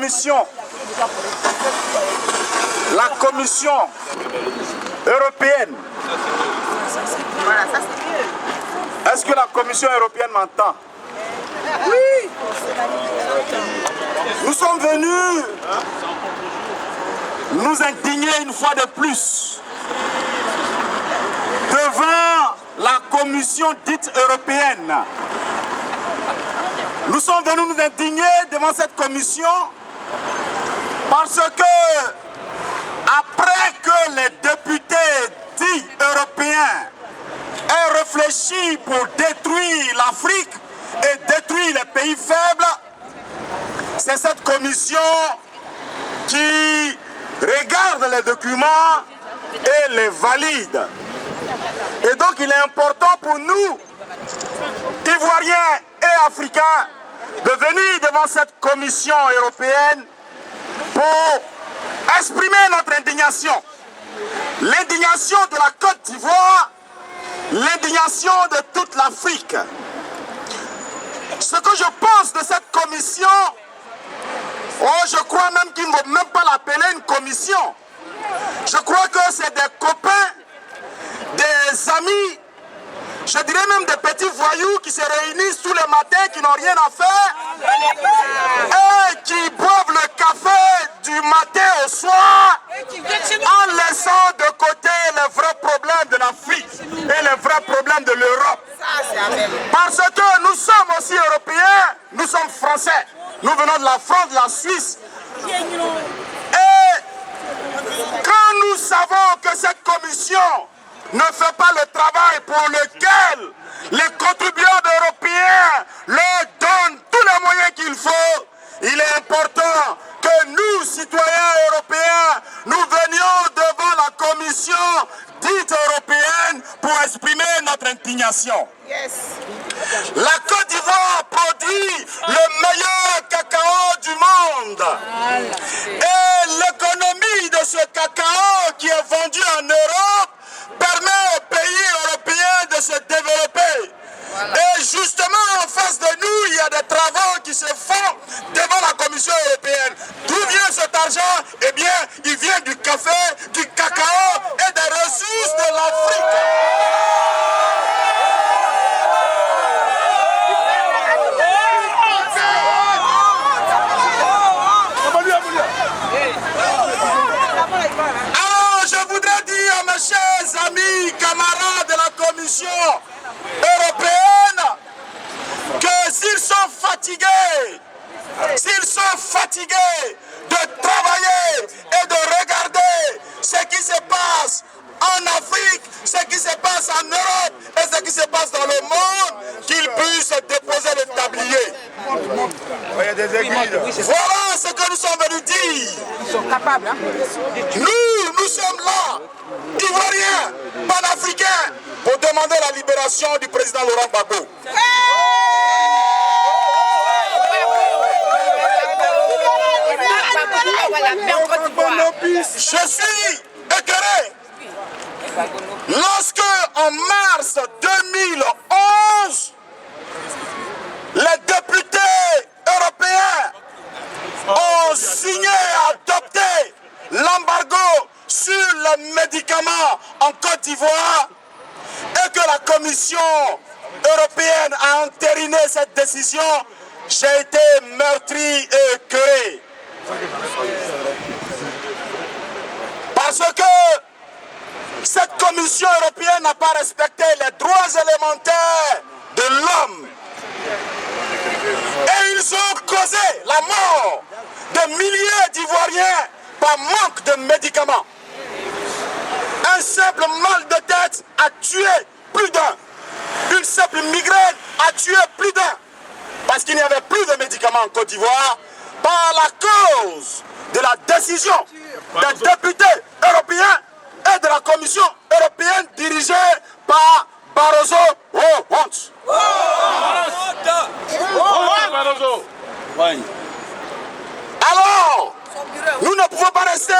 Commission européenne. Est-ce que la Commission européenne m'entend? Oui. Nous sommes venus nous indigner une fois de plus devant la Commission dite européenne. Nous sommes venus nous indigner devant cette commission parce que après que les députés dits européens aient réfléchi pour détruire l'Afrique et détruire les pays faibles, c'est cette commission qui regarde les documents et les valide. Et donc il est important pour nous, Ivoiriens et Africains, de venir devant cette commission européenne pour exprimer notre indignation. L'indignation de la Côte d'Ivoire, l'indignation de toute l'Afrique. Ce que je pense de cette commission, je crois même qu'il ne faut même pas l'appeler une commission. Je crois que c'est des copains, des amis, je dirais même des petits voyous qui se réunissent tous les matins, qui n'ont rien à faire et qui boivent le café du matin au soir en laissant de côté les vrais problèmes de l'Afrique et les vrais problèmes de l'Europe. Parce que nous sommes aussi européens, nous sommes français. Nous venons de la France, de la Suisse. Et quand nous savons que cette commission ne fait pas le travail pour lequel les contribuables européens leur donnent tous les moyens qu'il faut, il est important que nous, citoyens européens, nous venions devant la commission dite européenne pour exprimer notre indignation. La Côte d'Ivoire produit le meilleur cacao du monde. Et l'économie de ce cacao qui est vendu en Europe permet aux pays européens de se développer. Et justement, en face de nous, il y a des travaux qui se font devant la Commission européenne. D'où vient cet argent? Eh bien, il vient du café, du cacao et des ressources de l'Afrique. Alors, je voudrais dire à mes chers amis, camarades de la Commission européenne, que s'ils sont fatigués de travailler et de regarder ce qui se passe en Afrique, ce qui se passe en Europe et ce qui se passe dans le monde, qu'ils puissent déposer le tablier. Voilà ce que nous sommes venus dire. Ils sont capables, hein? Nous sommes là, Ivoiriens, panafricains, pour demander la libération du président Laurent Gbagbo. Je suis écœuré. Lorsque, en mars 2011, les députés européens ont signé et adopté l'embargo sur les médicaments en Côte d'Ivoire et que la Commission européenne a entériné cette décision, j'ai été meurtri et écœuré. Parce que cette Commission européenne n'a pas respecté les droits élémentaires de l'homme. Et ils ont causé la mort de milliers d'Ivoiriens par manque de médicaments. Un simple mal de tête a tué plus d'un. Une simple migraine a tué plus d'un. Parce qu'il n'y avait plus de médicaments en Côte d'Ivoire par la cause de la décision des députés européens et de la Commission européenne dirigée par Barroso. Alors, nous ne pouvons pas rester.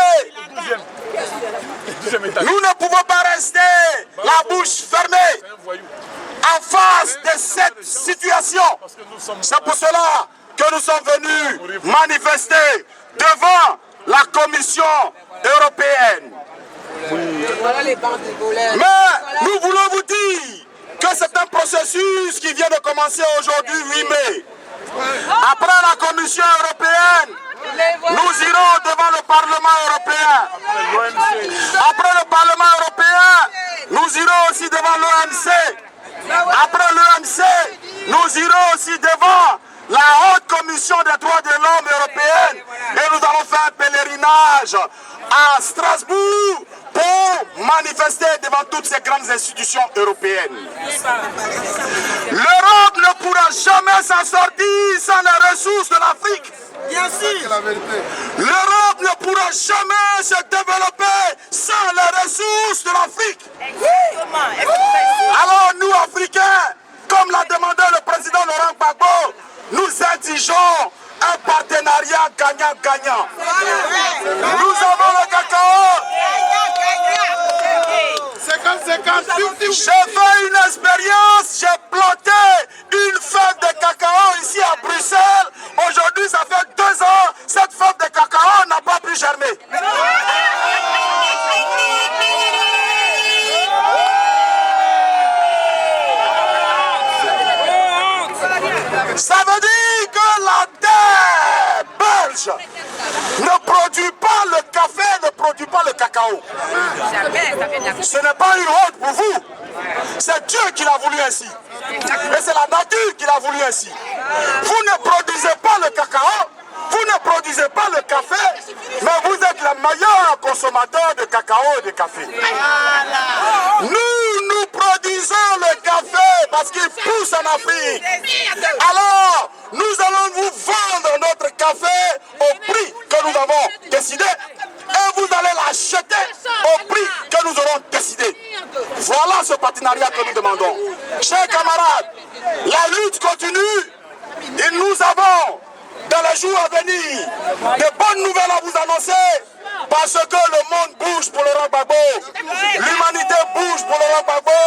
Nous ne pouvons pas rester la bouche fermée en face de cette situation. C'est pour cela que que nous sommes venus manifester devant la Commission européenne. Mais nous voulons vous dire que c'est un processus qui vient de commencer aujourd'hui, 8 mai. Après la Commission européenne, nous irons devant le Parlement européen. Après le Parlement européen, nous irons aussi devant l'OMC. Après l'OMC, nous irons aussi devant la Haute Commission des droits de l'homme européenne. Et nous allons faire un pèlerinage à Strasbourg pour manifester devant toutes ces grandes institutions européennes. L'Europe ne pourra jamais s'en sortir sans les ressources de l'Afrique. L'Europe ne pourra jamais se développer sans les ressources de l'Afrique. Alors nous, Africains, comme l'a demandé le président Laurent Gbagbo, nous exigeons un partenariat gagnant-gagnant. Nous avons le cacao. J'ai fait une expérience, j'ai planté une feuille de cacao ici à Bruxelles. Aujourd'hui, ça fait 2 ans, cette feuille de cacao n'a pas pu germer. Ça veut dire que la terre belge ne produit pas le café, ne produit pas le cacao. Ce n'est pas une honte pour vous. C'est Dieu qui l'a voulu ainsi. Et c'est la nature qui l'a voulu ainsi. Vous ne produisez pas le cacao, vous ne produisez pas le café, mais vous êtes le meilleur consommateur de cacao et de café. Nous produisons le café parce qu'il pousse en Afrique. Alors, nous allons vous vendre notre café au prix que nous avons décidé et vous allez l'acheter au prix que nous aurons décidé. Voilà ce partenariat que nous demandons. Chers camarades, la lutte continue et nous avons dans les jours à venir de bonnes nouvelles à vous annoncer parce que le monde bouge pour Laurent Gbagbo, l'humanité bouge pour Laurent Gbagbo